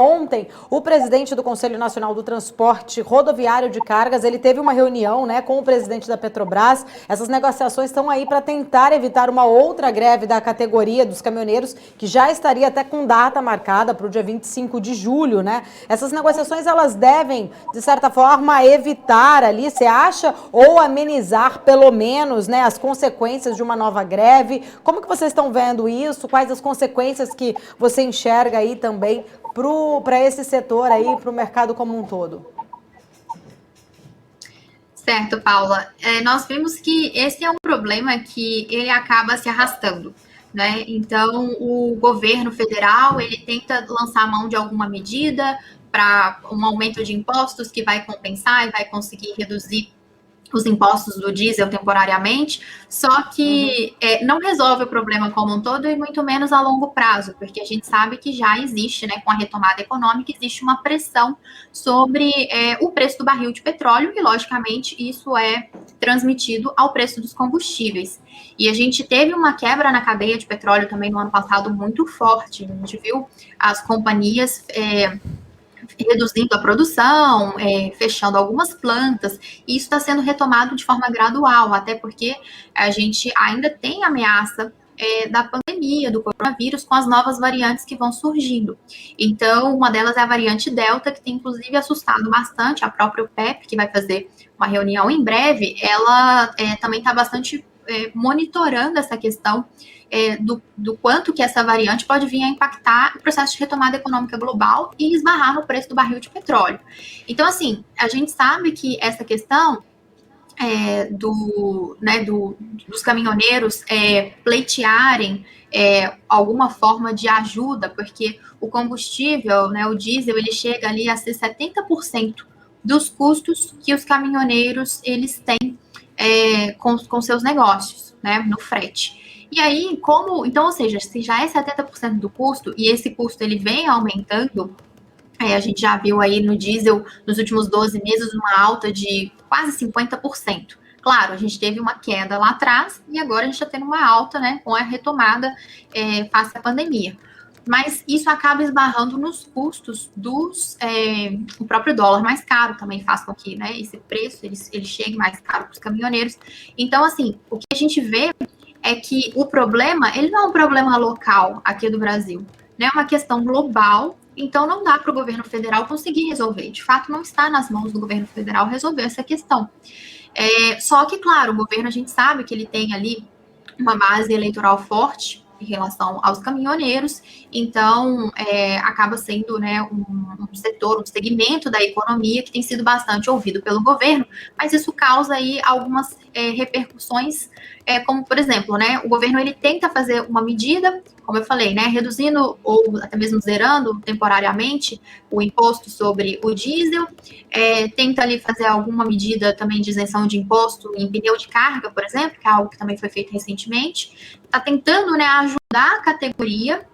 Ontem, o presidente do Conselho Nacional do Transporte Rodoviário de Cargas, ele teve uma reunião, né, com o presidente da Petrobras. Essas negociações estão aí para tentar evitar uma outra greve da categoria dos caminhoneiros, que já estaria até com data marcada para o dia 25 de julho, né? Essas negociações, elas devem, de certa forma, evitar ali, você acha, ou amenizar, pelo menos, né, as consequências de uma nova greve. Como que vocês estão vendo isso? Quais as consequências que você enxerga aí também para esse setor aí, para o mercado como um todo? Certo, Paula. Nós vimos que esse é um problema que ele acaba se arrastando, né? Então, o governo federal, ele tenta lançar mão de alguma medida para um aumento de impostos que vai compensar e vai conseguir reduzir os impostos do diesel temporariamente, só que não resolve o problema como um todo e muito menos a longo prazo, porque a gente sabe que já existe, né, com a retomada econômica, existe uma pressão sobre o preço do barril de petróleo e, logicamente, isso é transmitido ao preço dos combustíveis. E a gente teve uma quebra na cadeia de petróleo também no ano passado muito forte, a gente viu as companhias reduzindo a produção, fechando algumas plantas, e isso está sendo retomado de forma gradual, até porque a gente ainda tem ameaça da pandemia, do coronavírus, com as novas variantes que vão surgindo. Então, uma delas é a variante Delta, que tem inclusive assustado bastante. A própria OPEP, que vai fazer uma reunião em breve, ela também está bastante monitorando essa questão do quanto que essa variante pode vir a impactar o processo de retomada econômica global e esbarrar no preço do barril de petróleo. Então, assim, a gente sabe que essa questão dos caminhoneiros pleitearem alguma forma de ajuda, porque o combustível, né, o diesel, ele chega ali a ser 70% dos custos que os caminhoneiros eles têm com seus negócios, né, no frete. E aí, então, ou seja, se já é 70% do custo, e esse custo ele vem aumentando, a gente já viu aí no diesel, nos últimos 12 meses, uma alta de quase 50%. Claro, a gente teve uma queda lá atrás, e agora a gente está tendo uma alta, né, com a retomada face à pandemia. Mas isso acaba esbarrando nos custos o próprio dólar mais caro também faz com que, né, esse preço ele chegue mais caro para os caminhoneiros. Então, assim, o que a gente vê é que o problema, ele não é um problema local aqui do Brasil, né? É uma questão global, então não dá para o governo federal conseguir resolver. De fato, não está nas mãos do governo federal resolver essa questão. Só que, claro, o governo, a gente sabe que ele tem ali uma base eleitoral forte em relação aos caminhoneiros, então acaba sendo, né, um setor, um segmento da economia que tem sido bastante ouvido pelo governo, mas isso causa aí algumas repercussões, como, por exemplo, né, o governo ele tenta fazer uma medida, como eu falei, né, reduzindo ou até mesmo zerando temporariamente o imposto sobre o diesel, tenta ali fazer alguma medida também de isenção de imposto em pneu de carga, por exemplo, que é algo que também foi feito recentemente, está tentando, né, ajudar a categoria,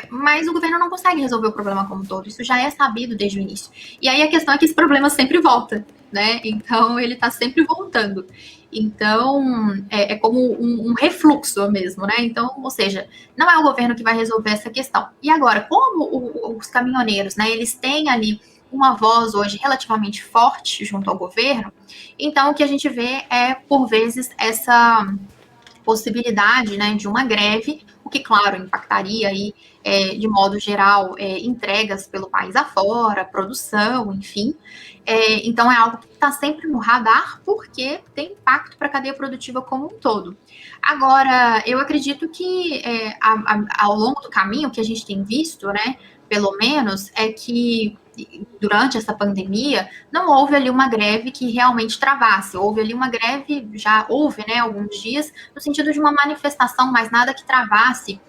mas o governo não consegue resolver o problema como um todo, isso já é sabido desde o início. E aí a questão é que esse problema sempre volta, né, então ele está sempre voltando. Então, é como um refluxo mesmo, né? Então, ou seja, não é o governo que vai resolver essa questão. E agora, como os caminhoneiros, né, eles têm ali uma voz hoje relativamente forte junto ao governo, então o que a gente vê é, por vezes, essa possibilidade, né, de uma greve, o que, claro, impactaria aí, de modo geral, entregas pelo país afora, produção, enfim. Então, é algo que está sempre no radar, porque tem impacto para a cadeia produtiva como um todo. Agora, eu acredito que ao longo do caminho, o que a gente tem visto, né, pelo menos, é que durante essa pandemia, não houve ali uma greve que realmente travasse. Houve ali uma greve, já houve, né, alguns dias, no sentido de uma manifestação, mas nada que travasse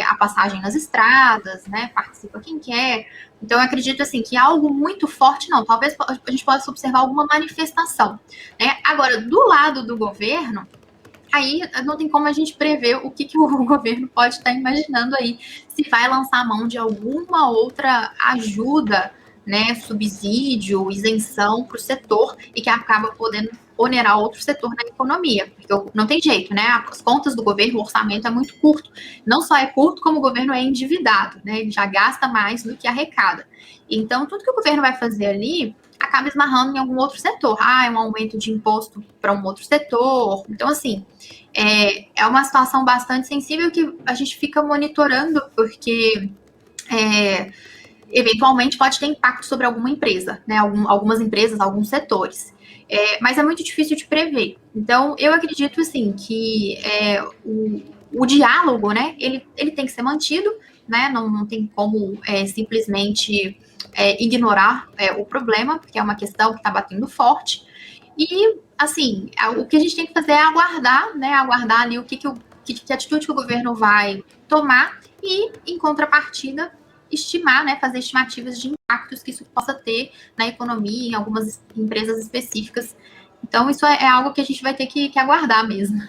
a passagem nas estradas, né, participa quem quer. Então, eu acredito, assim, que algo muito forte, não. Talvez a gente possa observar alguma manifestação, né. Agora, do lado do governo, aí não tem como a gente prever o que o governo pode estar imaginando aí, se vai lançar a mão de alguma outra ajuda, né, subsídio, isenção para o setor e que acaba podendo onerar outro setor da economia, porque não tem jeito, né? As contas do governo, o orçamento é muito curto. Não só é curto, como o governo é endividado, né? Ele já gasta mais do que arrecada. Então, tudo que o governo vai fazer ali acaba esbarrando em algum outro setor. É um aumento de imposto para um outro setor. Então, assim, é uma situação bastante sensível que a gente fica monitorando, porque eventualmente pode ter impacto sobre alguma empresa, né? Algumas empresas, alguns setores. Mas é muito difícil de prever. Então, eu acredito, assim, que o diálogo, né, ele tem que ser mantido, né? Não tem como simplesmente ignorar o problema, porque é uma questão que está batendo forte. E, assim, o que a gente tem que fazer é aguardar, né? Aguardar ali que atitude que o governo vai tomar e, em contrapartida, estimar, né, fazer estimativas de impactos que isso possa ter na economia, em algumas empresas específicas. Então, isso é algo que a gente vai ter que aguardar mesmo.